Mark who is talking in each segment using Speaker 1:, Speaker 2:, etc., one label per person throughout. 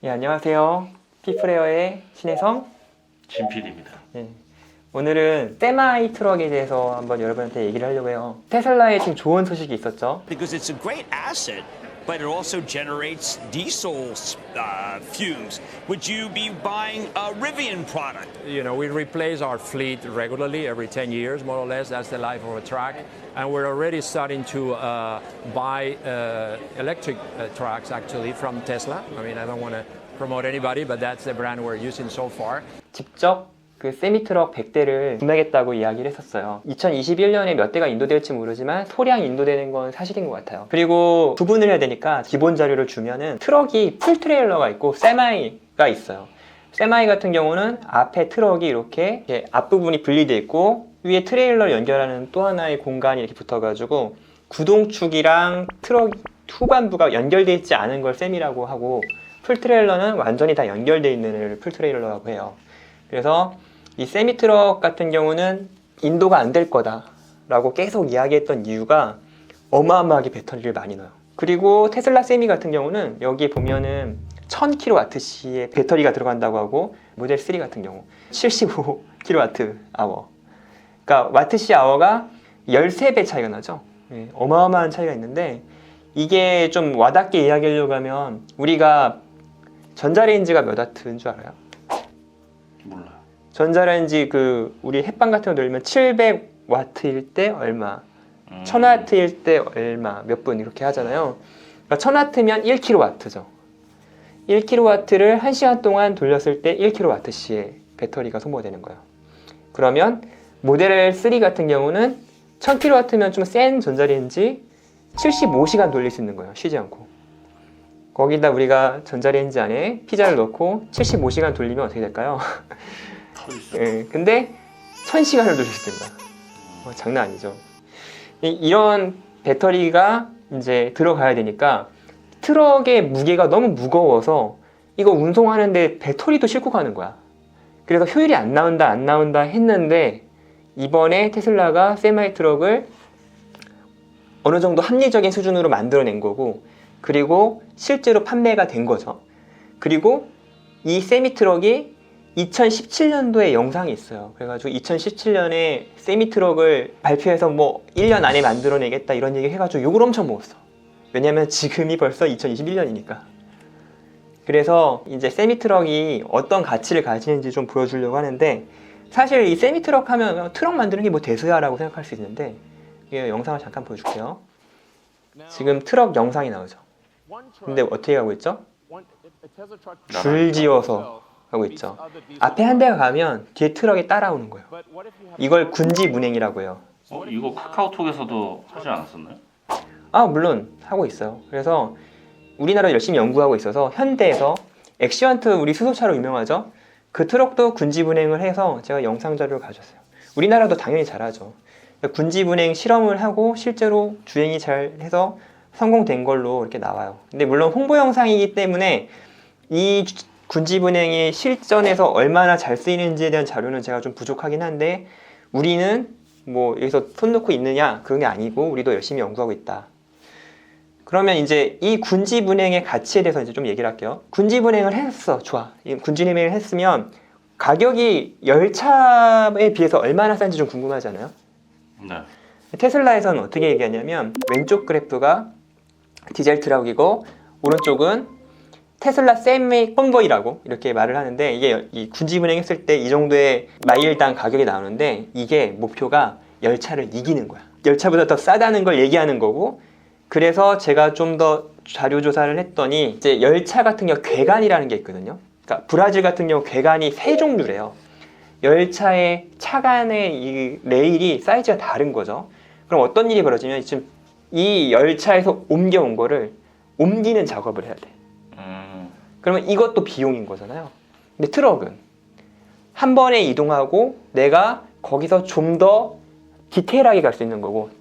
Speaker 1: 예, 안녕하세요. 피플레어의 신혜성
Speaker 2: 진필입니다.
Speaker 1: 예, 오늘은 세마이 트럭에 대해서 한번 여러분한테 얘기를 하려고 해요. 테슬라에 지금 좋은 소식이 있었죠.
Speaker 3: Because it's a great asset, but it also generates diesel fumes. Would you be buying a Rivian product?
Speaker 4: You know, we replace our fleet regularly every 10 years, more or less. That's the life of a truck. And we're already starting to buy electric trucks, actually, from Tesla. I mean, I don't want to promote anybody, but that's the brand we're using so far.
Speaker 1: 직접 그 세미트럭 100대를 구매하겠다고 이야기를 했었어요. 2021년에 몇 대가 인도될지 모르지만 소량 인도되는 건 사실인 것 같아요. 그리고 구분을 해야 되니까 기본 자료를 주면은 트럭이 풀 트레일러가 있고 세마이가 있어요. 세마이 같은 경우는 앞에 트럭이 이렇게 앞부분이 분리되어 있고 위에 트레일러를 연결하는 또 하나의 공간이 이렇게 붙어가지고 구동축이랑 트럭 후반부가 연결되어 있지 않은 걸 세미라고 하고 풀 트레일러는 완전히 다 연결되어 있는 애를 풀 트레일러라고 해요. 그래서 이 세미 트럭 같은 경우는 인도가 안 될 거다라고 계속 이야기했던 이유가 어마어마하게 배터리를 많이 넣어요. 그리고 테슬라 세미 같은 경우는 여기 보면은 1000kWh의 배터리가 들어간다고 하고 모델 3 같은 경우 75kWh. 그러니까 와트시 아워가 13배 차이가 나죠. 네, 어마어마한 차이가 있는데 이게 좀 와닿게 이야기하려고 하면 우리가 전자레인지가 몇 와트인 줄 알아요?
Speaker 2: 몰라요.
Speaker 1: 전자레인지 그 우리 햇반 같은 거 돌리면 700W일 때 얼마, 1000W일 때 얼마, 몇 분 이렇게 하잖아요. 그러니까 1000W면 1kW죠. 1kW를 1시간 동안 돌렸을 때 1kWh의 배터리가 소모되는 거예요. 그러면 모델 3 같은 경우는 1000kW면 좀 센 전자레인지 75시간 돌릴 수 있는 거예요. 쉬지 않고. 거기다 우리가 전자레인지 안에 피자를 넣고 75시간 돌리면 어떻게 될까요? 예, 근데 1000시간을 돌릴 수 있는 거야. 장난 아니죠. 이런 배터리가 이제 들어가야 되니까 트럭의 무게가 너무 무거워서 이거 운송하는데 배터리도 싣고 가는 거야. 그래서 효율이 안 나온다 했는데 이번에 테슬라가 세마이 트럭을 어느 정도 합리적인 수준으로 만들어낸 거고 그리고 실제로 판매가 된 거죠. 그리고 이 세미 트럭이 2017년도에 영상이 있어요. 그래가지고 2017년에 세미 트럭을 발표해서 뭐 1년 안에 만들어내겠다 이런 얘기 해가지고 욕을 엄청 먹었어. 왜냐면 지금이 벌써 2021년이니까. 그래서 이제 세미 트럭이 어떤 가치를 가지는지 좀 보여주려고 하는데 사실 이 세미 트럭 하면 트럭 만드는 게 뭐 대수야라고 생각할 수 있는데 이 영상을 잠깐 보여줄게요. 지금 트럭 영상이 나오죠. 근데 어떻게 하고 있죠? 줄 지어서 하고 있죠. 앞에 한 대가 가면 뒤에 트럭이 따라오는 거예요. 이걸 군지문행이라고 해요.
Speaker 2: 이거 카카오톡에서도 하지 않았었나요?
Speaker 1: 물론 하고 있어요. 그래서 우리나라 열심히 연구하고 있어서 현대에서 엑시언트 우리 수소차로 유명하죠. 그 트럭도 군지분행을 해서 제가 영상 자료를 가졌어요. 우리나라도 당연히 잘하죠. 군지분행 실험을 하고 실제로 주행이 잘 해서 성공된 걸로 이렇게 나와요. 근데 물론 홍보 영상이기 때문에 이 군지분행이 실전에서 얼마나 잘 쓰이는지에 대한 자료는 제가 좀 부족하긴 한데 우리는 뭐 여기서 손 놓고 있느냐 그런 게 아니고 우리도 열심히 연구하고 있다. 그러면 이제 이 군지분행의 가치에 대해서 이제 좀 얘기를 할게요. 군지분행을 했어. 좋아. 군지분행을 했으면 가격이 열차에 비해서 얼마나 싼지 좀 궁금하잖아요.
Speaker 2: 네.
Speaker 1: 테슬라에서는 어떻게 얘기하냐면 왼쪽 그래프가 디젤 트럭이고 오른쪽은 테슬라 세미 컨보이라고 이렇게 말을 하는데 이게 이 군지분행 했을 때 이 정도의 마일당 가격이 나오는데 이게 목표가 열차를 이기는 거야. 열차보다 더 싸다는 걸 얘기하는 거고 그래서 제가 좀 더 자료 조사를 했더니 이제 열차 같은 경우 궤간이라는 게 있거든요. 그러니까 브라질 같은 경우 궤간이 세 종류래요. 열차의 차간의 이 레일이 사이즈가 다른 거죠. 그럼 어떤 일이 벌어지면 지금 이 열차에서 옮겨온 거를 옮기는 작업을 해야 돼. 그러면 이것도 비용인 거잖아요. 근데 트럭은 한 번에 이동하고 내가 거기서 좀 더 디테일하게 갈 수 있는 거고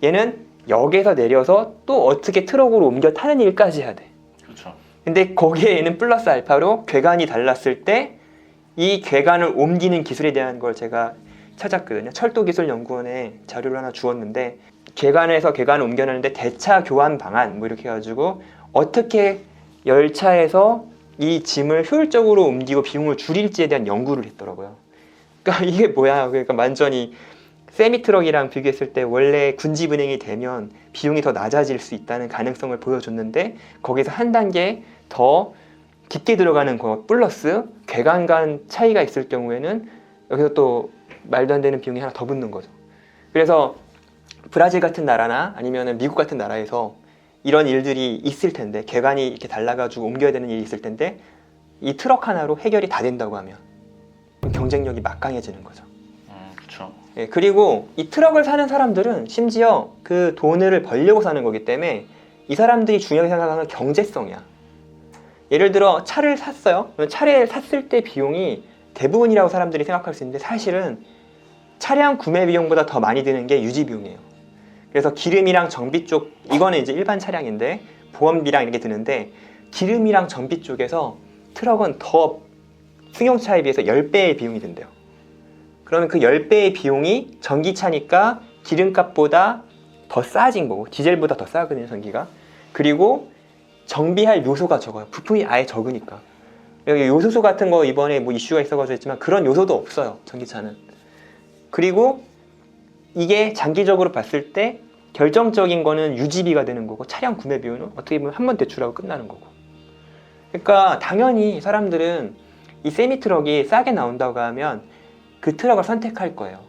Speaker 1: 얘는 역에서 내려서 또 어떻게 트럭으로 옮겨 타는 일까지 해야 돼.
Speaker 2: 그렇죠.
Speaker 1: 근데 거기에 얘는 플러스 알파로 궤간이 달랐을 때 이 궤간을 옮기는 기술에 대한 걸 제가 찾았거든요. 철도기술연구원에 자료를 하나 주었는데 궤간에서 궤간을 옮겨내는데 대차 교환 방안 뭐 이렇게 해가지고 어떻게 열차에서 이 짐을 효율적으로 옮기고 비용을 줄일지에 대한 연구를 했더라고요. 그러니까 이게 뭐야? 그러니까 완전히 세미트럭이랑 비교했을 때 원래 군집은행이 되면 비용이 더 낮아질 수 있다는 가능성을 보여줬는데 거기서 한 단계 더 깊게 들어가는 거 플러스 괴관 간 차이가 있을 경우에는 여기서 또 말도 안 되는 비용이 하나 더 붙는 거죠. 그래서 브라질 같은 나라나 아니면 미국 같은 나라에서 이런 일들이 있을 텐데 괴관이 이렇게 달라가지고 옮겨야 되는 일이 있을 텐데 이 트럭 하나로 해결이 다 된다고 하면 경쟁력이 막강해지는 거죠.
Speaker 2: 그렇죠.
Speaker 1: 예, 그리고 이 트럭을 사는 사람들은 심지어 그 돈을 벌려고 사는 거기 때문에 이 사람들이 중요하게 생각하는 경제성이야. 예를 들어 차를 샀어요. 그러면 차를 샀을 때 비용이 대부분이라고 사람들이 생각할 수 있는데 사실은 차량 구매 비용보다 더 많이 드는 게 유지 비용이에요. 그래서 기름이랑 정비 쪽, 이거는 이제 일반 차량인데 보험비랑 이렇게 드는데 기름이랑 정비 쪽에서 트럭은 더 승용차에 비해서 10배의 비용이 든대요. 그러면 그 10배의 비용이 전기차니까 기름값보다 더 싸진 거고 디젤보다 더 싸거든요, 전기가. 그리고 정비할 요소가 적어요. 부품이 아예 적으니까. 여기 요소수 같은 거 이번에 뭐 이슈가 있어가지고 했지만 그런 요소도 없어요, 전기차는. 그리고 이게 장기적으로 봤을 때 결정적인 거는 유지비가 되는 거고 차량 구매 비용은 어떻게 보면 한 번 대출하고 끝나는 거고. 그러니까 당연히 사람들은 이 세미 트럭이 싸게 나온다고 하면 그 트럭을 선택할 거예요.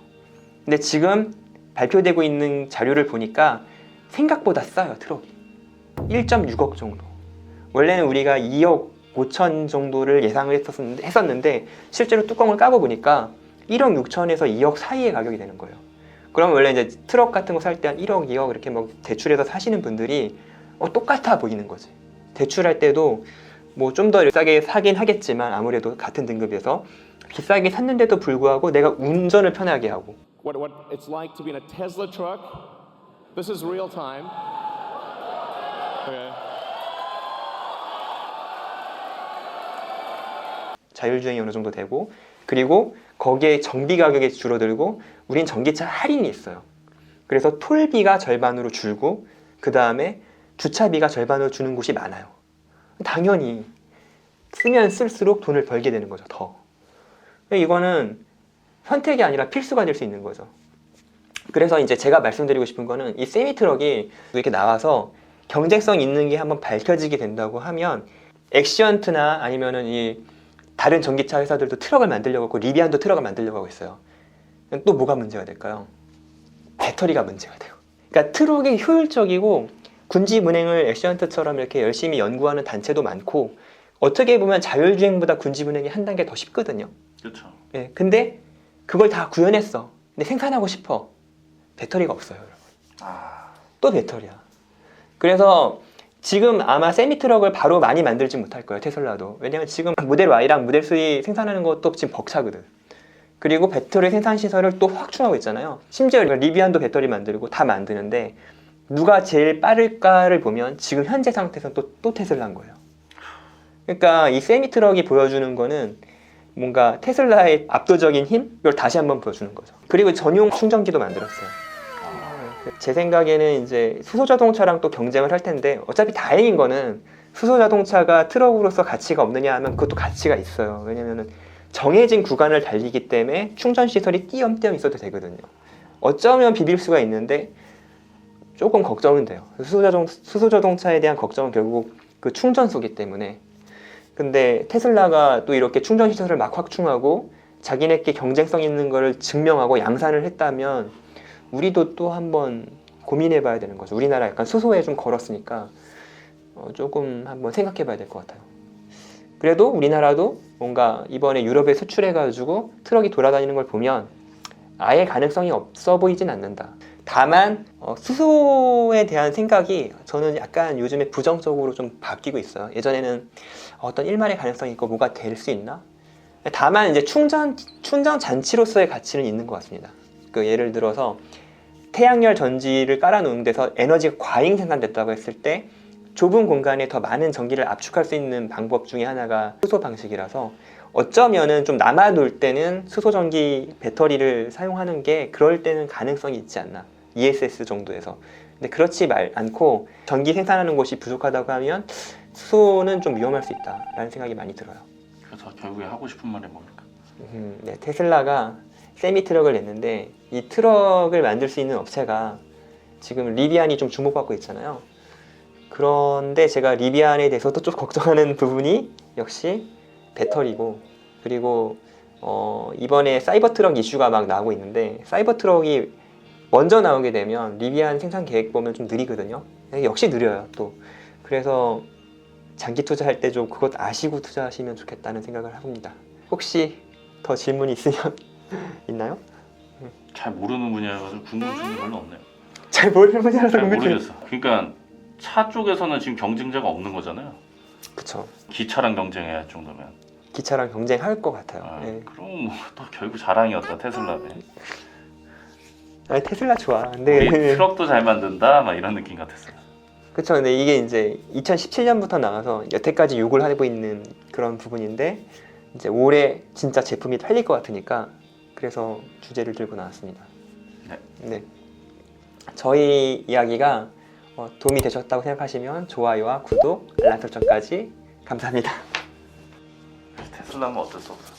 Speaker 1: 근데 지금 발표되고 있는 자료를 보니까 생각보다 싸요, 트럭이. 1.6억 정도. 원래는 우리가 2억 5천 정도를 예상을 했었는데 실제로 뚜껑을 까고 보니까 1억 6천에서 2억 사이의 가격이 되는 거예요. 그럼 원래 이제 트럭 같은 거 살 때 한 1억, 2억 이렇게 뭐 대출해서 사시는 분들이 똑같아 보이는 거지. 대출할 때도 뭐 좀 더 싸게 사긴 하겠지만 아무래도 같은 등급에서 비싸게 샀는데도 불구하고 내가 운전을 편하게 하고.
Speaker 5: What it's like to be in a Tesla truck. This is real time. Okay.
Speaker 1: 자율주행이 어느 정도 되고 그리고 거기에 정비 가격이 줄어들고 우린 전기차 할인이 있어요. 그래서 톨비가 절반으로 줄고 그 다음에 주차비가 절반으로 주는 곳이 많아요. 당연히 쓰면 쓸수록 돈을 벌게 되는 거죠, 더. 이거는 선택이 아니라 필수가 될 수 있는 거죠. 그래서 이제 제가 말씀드리고 싶은 거는 이 세미 트럭이 이렇게 나와서 경쟁성 있는 게 한번 밝혀지게 된다고 하면 엑시언트나 아니면은 이 다른 전기차 회사들도 트럭을 만들려고 하고 리비안도 트럭을 만들려고 하고 있어요. 또 뭐가 문제가 될까요? 배터리가 문제가 돼요. 그러니까 트럭이 효율적이고 군집은행을 엑시언트처럼 이렇게 열심히 연구하는 단체도 많고 어떻게 보면 자율주행보다 군집은행이 한 단계 더 쉽거든요.
Speaker 2: 그렇죠.
Speaker 1: 예, 근데 그걸 다 구현했어. 근데 생산하고 싶어. 배터리가 없어요, 여러분. 또 배터리야. 그래서 지금 아마 세미트럭을 바로 많이 만들지 못할 거예요, 테슬라도. 왜냐면 지금 모델 Y랑 모델 3 생산하는 것도 지금 벅차거든. 그리고 배터리 생산 시설을 또 확충하고 있잖아요. 심지어 리비안도 배터리 만들고 다 만드는데 누가 제일 빠를까를 보면 지금 현재 상태에서는 또 테슬라인 거예요. 그러니까 이 세미트럭이 보여주는 거는 뭔가 테슬라의 압도적인 힘? 이걸 다시 한번 보여주는 거죠. 그리고 전용 충전기도 만들었어요. 제 생각에는 이제 수소자동차랑 또 경쟁을 할 텐데 어차피 다행인 거는 수소자동차가 트럭으로서 가치가 없느냐 하면 그것도 가치가 있어요. 왜냐면은 정해진 구간을 달리기 때문에 충전 시설이 띄엄띄엄 있어도 되거든요. 어쩌면 비빌 수가 있는데 조금 걱정은 돼요. 수소자동차에 대한 걱정은 결국 그 충전소기 때문에. 근데 테슬라가 또 이렇게 충전 시설을 막 확충하고 자기네께 경쟁성 있는 거를 증명하고 양산을 했다면 우리도 또 한번 고민해 봐야 되는 거죠. 우리나라 약간 수소에 좀 걸었으니까 조금 한번 생각해 봐야 될 것 같아요. 그래도 우리나라도 뭔가 이번에 유럽에 수출해 가지고 트럭이 돌아다니는 걸 보면 아예 가능성이 없어 보이진 않는다. 다만 수소에 대한 생각이 저는 약간 요즘에 부정적으로 좀 바뀌고 있어요. 예전에는 어떤 일말의 가능성이 있고 뭐가 될 수 있나? 다만 이제 충전 잔치로서의 가치는 있는 것 같습니다. 그 예를 들어서 태양열 전지를 깔아놓은 데서 에너지가 과잉 생산됐다고 했을 때 좁은 공간에 더 많은 전기를 압축할 수 있는 방법 중에 하나가 수소 방식이라서 어쩌면은 좀 남아돌 때는 수소 전기 배터리를 사용하는 게 그럴 때는 가능성이 있지 않나. ESS 정도에서. 근데 그렇지 않고 전기 생산하는 곳이 부족하다고 하면 수소는 좀 위험할 수 있다라는 생각이 많이 들어요.
Speaker 2: 그래서 결국에 하고 싶은 말이 뭡니까?
Speaker 1: 네, 테슬라가 세미 트럭을 냈는데 이 트럭을 만들 수 있는 업체가 지금 리비안이 좀 주목받고 있잖아요. 그런데 제가 리비안에 대해서도 좀 걱정하는 부분이 역시 배터리고, 그리고 이번에 사이버 트럭 이슈가 막 나오고 있는데 사이버 트럭이 먼저 나오게 되면 리비안 생산 계획 보면 좀 느리거든요. 역시 느려요 또. 그래서 장기 투자할 때 좀 그것 아시고 투자하시면 좋겠다는 생각을 해봅니다. 혹시 더 질문이 있으면 있나요?
Speaker 2: 잘 모르는 분야여서 궁금증이 별로 없네요.
Speaker 1: 잘 모르는 분야라서
Speaker 2: 잘 모르겠어. 그러니까 차 쪽에서는 지금 경쟁자가 없는 거잖아요.
Speaker 1: 그쵸.
Speaker 2: 기차랑 경쟁해야 할 정도면.
Speaker 1: 기차랑 경쟁할 것 같아요.
Speaker 2: 아,
Speaker 1: 네.
Speaker 2: 그럼 뭐 또 결국 자랑이었다 테슬라네.
Speaker 1: 아니, 테슬라 좋아.
Speaker 2: 우리
Speaker 1: 근데
Speaker 2: 트럭도 잘 만든다 막 이런 느낌 같았어요.
Speaker 1: 그쵸. 근데 이게 이제 2017년부터 나와서 여태까지 욕을 하고 있는 그런 부분인데 이제 올해 진짜 제품이 팔릴 것 같으니까 그래서 주제를 들고 나왔습니다.
Speaker 2: 네.
Speaker 1: 네. 저희 이야기가 도움이 되셨다고 생각하시면 좋아요와 구독, 알람 설정까지 감사합니다.
Speaker 2: 테슬라는 어쩔 수 없어.